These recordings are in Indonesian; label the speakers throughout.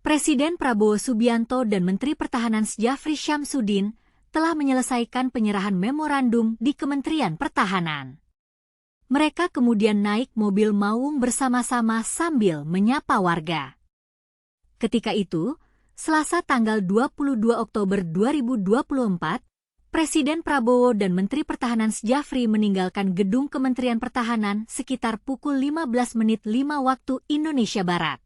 Speaker 1: Presiden Prabowo Subianto dan Menteri Pertahanan Djafri Syamsuddin telah menyelesaikan penyerahan memorandum di Kementerian Pertahanan. Mereka kemudian naik mobil maung bersama-sama sambil menyapa warga. Ketika itu, Selasa tanggal 22 Oktober 2024, Presiden Prabowo dan Menteri Pertahanan Djafri meninggalkan gedung Kementerian Pertahanan sekitar pukul 15.05 waktu Indonesia Barat.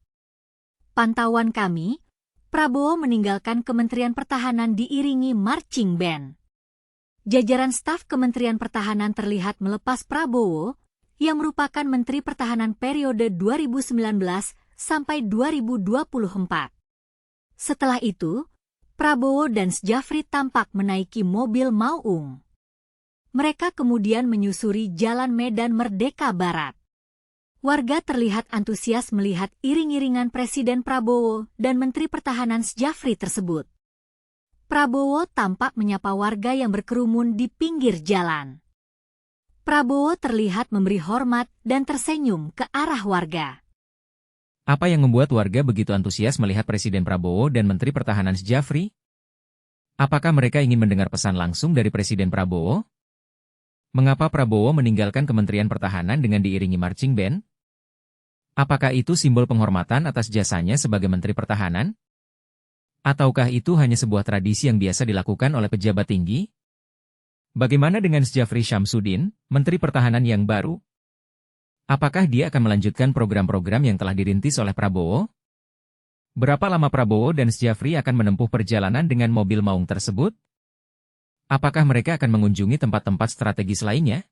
Speaker 1: Pantauan kami, Prabowo meninggalkan Kementerian Pertahanan diiringi marching band. Jajaran staf Kementerian Pertahanan terlihat melepas Prabowo, yang merupakan Menteri Pertahanan periode 2019 sampai 2024. Setelah itu, Prabowo dan Djafri tampak menaiki mobil maung. Mereka kemudian menyusuri Jalan Medan Merdeka Barat. Warga terlihat antusias melihat iring-iringan Presiden Prabowo dan Menteri Pertahanan Djafri tersebut. Prabowo tampak menyapa warga yang berkerumun di pinggir jalan. Prabowo terlihat memberi hormat dan tersenyum ke arah warga.
Speaker 2: Apa yang membuat warga begitu antusias melihat Presiden Prabowo dan Menteri Pertahanan Djafri? Apakah mereka ingin mendengar pesan langsung dari Presiden Prabowo? Mengapa Prabowo meninggalkan Kementerian Pertahanan dengan diiringi marching band? Apakah itu simbol penghormatan atas jasanya sebagai Menteri Pertahanan? Ataukah itu hanya sebuah tradisi yang biasa dilakukan oleh pejabat tinggi? Bagaimana dengan Djafri Syamsuddin, Menteri Pertahanan yang baru? Apakah dia akan melanjutkan program-program yang telah dirintis oleh Prabowo? Berapa lama Prabowo dan Djafri akan menempuh perjalanan dengan mobil maung tersebut? Apakah mereka akan mengunjungi tempat-tempat strategis lainnya?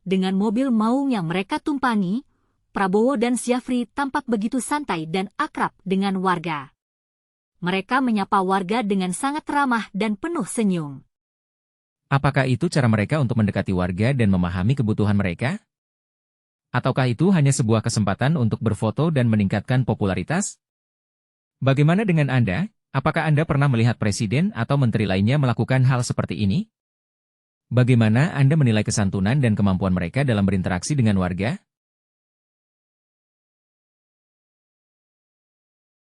Speaker 1: Dengan mobil maung yang mereka tumpangi, Prabowo dan Djafri tampak begitu santai dan akrab dengan warga. Mereka menyapa warga dengan sangat ramah dan penuh senyum.
Speaker 2: Apakah itu cara mereka untuk mendekati warga dan memahami kebutuhan mereka? Ataukah itu hanya sebuah kesempatan untuk berfoto dan meningkatkan popularitas? Bagaimana dengan Anda? Apakah Anda pernah melihat presiden atau menteri lainnya melakukan hal seperti ini? Bagaimana Anda menilai kesantunan dan kemampuan mereka dalam berinteraksi dengan warga?